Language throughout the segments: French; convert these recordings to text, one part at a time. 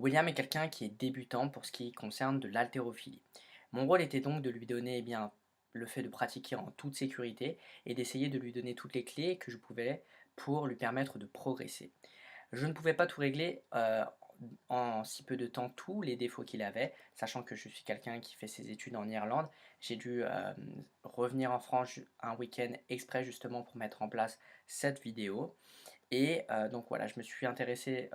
William est quelqu'un qui est débutant pour ce qui concerne de l'haltérophilie. Mon rôle était donc de lui donner le fait de pratiquer en toute sécurité et d'essayer de lui donner toutes les clés que je pouvais pour lui permettre de progresser. Je ne pouvais pas tout régler en si peu de temps, tous les défauts qu'il avait, sachant que je suis quelqu'un qui fait ses études en Irlande. J'ai dû revenir en France un week-end exprès justement pour mettre en place cette vidéo. Et donc voilà, je me suis intéressé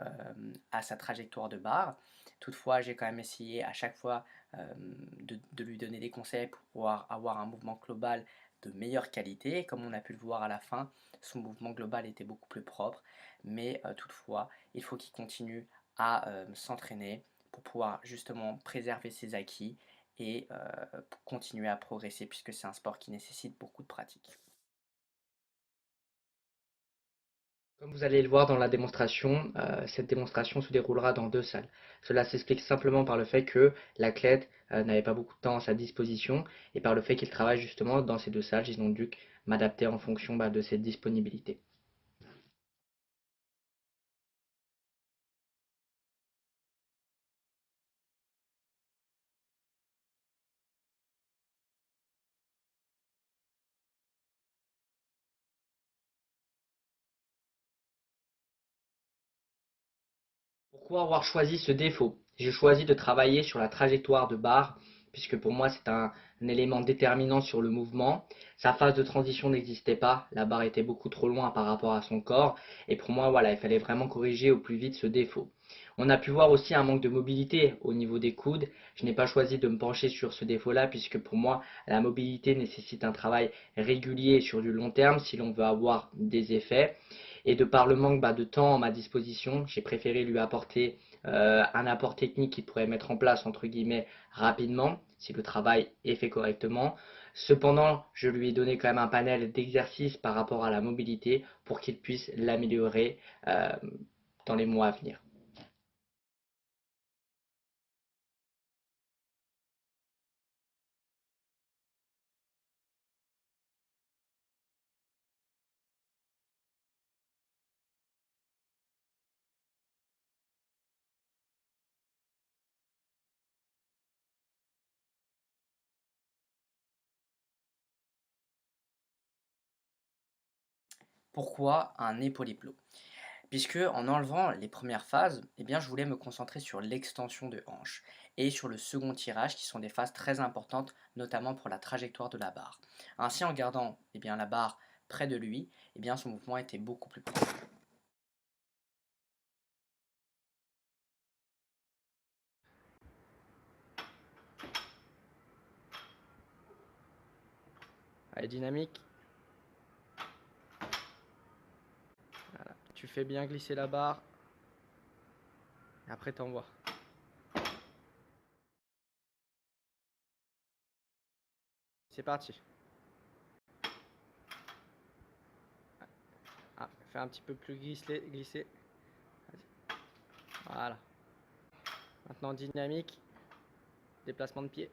à sa trajectoire de barre. Toutefois, j'ai quand même essayé à chaque fois de lui donner des conseils pour pouvoir avoir un mouvement global de meilleure qualité. Et comme on a pu le voir à la fin, son mouvement global était beaucoup plus propre. Mais toutefois, il faut qu'il continue à s'entraîner pour pouvoir justement préserver ses acquis et pour continuer à progresser puisque c'est un sport qui nécessite beaucoup de pratique. Comme vous allez le voir dans la démonstration, cette démonstration se déroulera dans deux salles. Cela s'explique simplement par le fait que l'athlète n'avait pas beaucoup de temps à sa disposition et par le fait qu'il travaille justement dans ces deux salles. Ils ont dû m'adapter en fonction de cette disponibilité. Pourquoi avoir choisi ce défaut? J'ai choisi de travailler sur la trajectoire de barre, puisque pour moi c'est un élément déterminant sur le mouvement. Sa phase de transition n'existait pas, la barre était beaucoup trop loin par rapport à son corps, et pour moi voilà, il fallait vraiment corriger au plus vite ce défaut. On a pu voir aussi un manque de mobilité au niveau des coudes. Je n'ai pas choisi de me pencher sur ce défaut-là, puisque pour moi la mobilité nécessite un travail régulier sur du long terme si l'on veut avoir des effets. Et de par le manque de temps à ma disposition, j'ai préféré lui apporter un apport technique qu'il pourrait mettre en place, entre guillemets, rapidement, si le travail est fait correctement. Cependant, je lui ai donné quand même un panel d'exercices par rapport à la mobilité pour qu'il puisse l'améliorer dans les mois à venir. Pourquoi un épaulé-plot? Puisque en enlevant les premières phases, je voulais me concentrer sur l'extension de hanche et sur le second tirage qui sont des phases très importantes, notamment pour la trajectoire de la barre. Ainsi, en gardant la barre près de lui, son mouvement était beaucoup plus propre. Allez, dynamique. Voilà. Tu fais bien glisser la barre. Et après, t'envoies. C'est parti. Ah, fais un petit peu plus glisser. Voilà. Maintenant, dynamique. Déplacement de pied.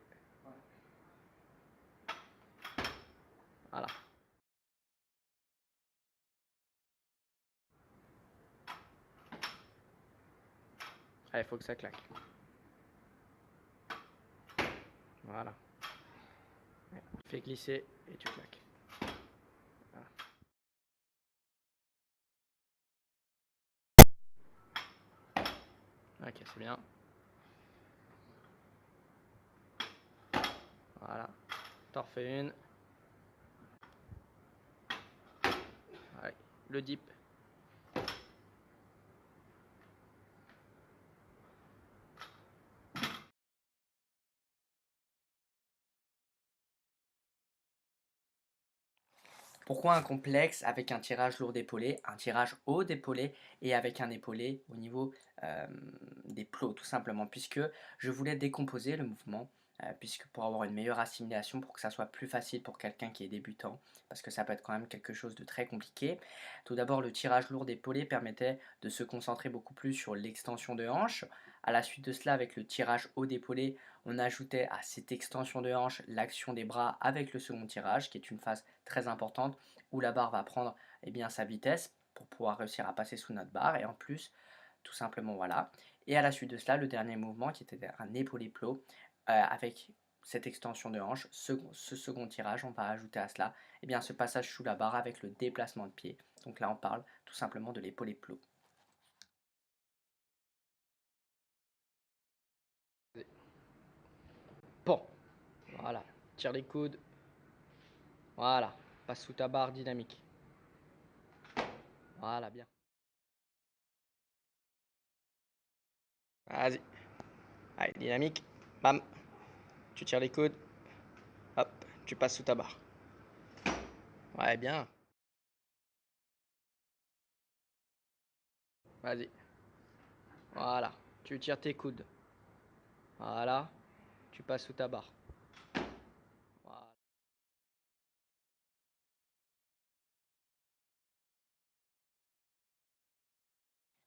Voilà. Allez, il faut que ça claque. Voilà. Tu fais glisser et tu claques. Voilà. Ok, c'est bien. Voilà. T'en refais une. Allez, le dip. Pourquoi un complexe avec un tirage lourd d'épaulé, un tirage haut d'épaulé et avec un épaulé au niveau euh, des plots tout simplement, puisque je voulais décomposer le mouvement, puisque pour avoir une meilleure assimilation, pour que ça soit plus facile pour quelqu'un qui est débutant, parce que ça peut être quand même quelque chose de très compliqué. Tout d'abord, le tirage lourd d'épaulé permettait de se concentrer beaucoup plus sur l'extension de hanche. À la suite de cela, avec le tirage haut d'épaulé, on ajoutait à cette extension de hanche l'action des bras avec le second tirage, qui est une phase très importante où la barre va prendre sa vitesse pour pouvoir réussir à passer sous notre barre. Et en plus, tout simplement, voilà. Et à la suite de cela, le dernier mouvement qui était un épaulé plot avec cette extension de hanche, ce second tirage, on va ajouter à cela eh bien, ce passage sous la barre avec le déplacement de pied. Donc là, on parle tout simplement de l'épaulé plot. Bon, voilà, tire les coudes. Voilà, passe sous ta barre dynamique. Voilà, bien. Vas-y. Allez, dynamique. Bam. Tu tires les coudes. Hop, tu passes sous ta barre. Ouais, bien. Vas-y. Voilà. Tu tires tes coudes. Voilà. Tu passes sous ta barre. Voilà.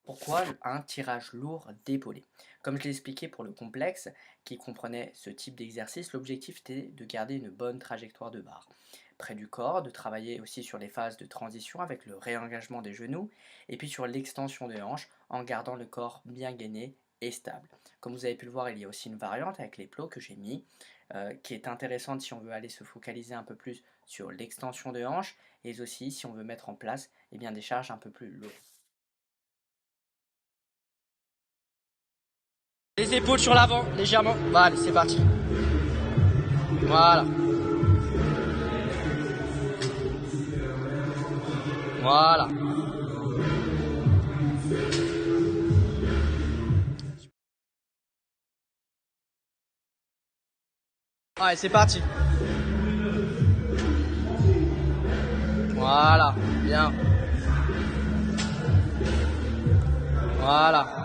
Pourquoi un tirage lourd d'épaulé? Comme je l'ai expliqué pour le complexe, qui comprenait ce type d'exercice, l'objectif était de garder une bonne trajectoire de barre près du corps, de travailler aussi sur les phases de transition avec le réengagement des genoux, et puis sur l'extension des hanches en gardant le corps bien gainé et stable. Comme vous avez pu le voir, il y a aussi une variante avec les plots que j'ai mis, qui est intéressante si on veut aller se focaliser un peu plus sur l'extension de hanches, et aussi si on veut mettre en place eh bien, des charges un peu plus lourdes. Les épaules sur l'avant, légèrement. Voilà, c'est parti. Voilà. Voilà. Allez, c'est parti. Voilà, bien. Voilà.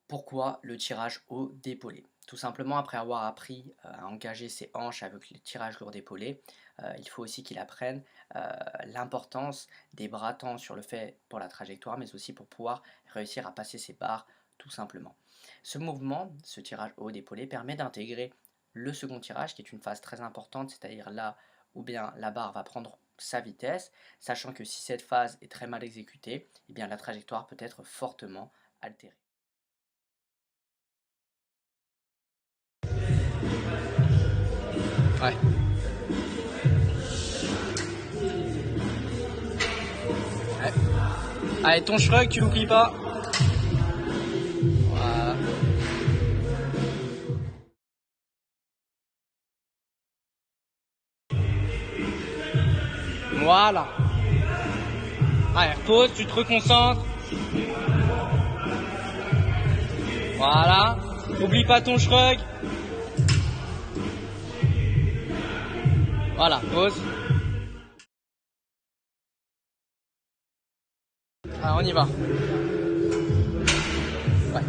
Pourquoi le tirage haut d'épaulé? Tout simplement, après avoir appris à engager ses hanches avec le tirage lourd d'épaulé, il faut aussi qu'il apprenne l'importance des bras tant sur le fait pour la trajectoire, mais aussi pour pouvoir réussir à passer ses barres tout simplement. Ce mouvement, ce tirage haut d'épaulé, permet d'intégrer le second tirage, qui est une phase très importante, c'est-à-dire là où bien la barre va prendre sa vitesse, sachant que si cette phase est très mal exécutée, eh bien la trajectoire peut être fortement altérée. Ouais. Ouais. Allez, ton shrug, tu l'oublies pas. Voilà. Voilà. Allez, repose, tu te reconcentres. Voilà. N'oublie pas ton shrug. Voilà, pause. Allez, on y va. Ouais.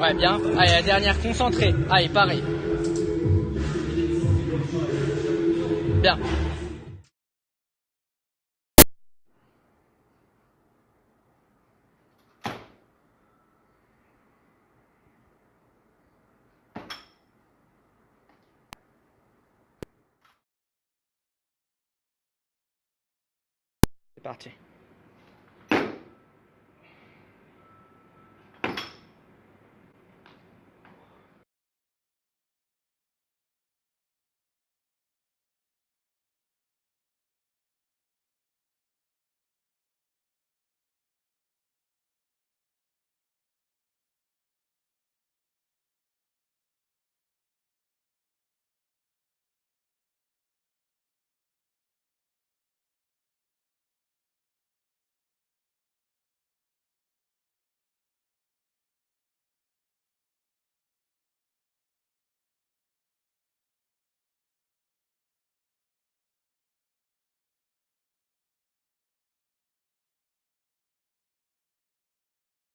Ouais, bien. Allez, la dernière, concentrée. Allez, pareil. Bien. C'est parti.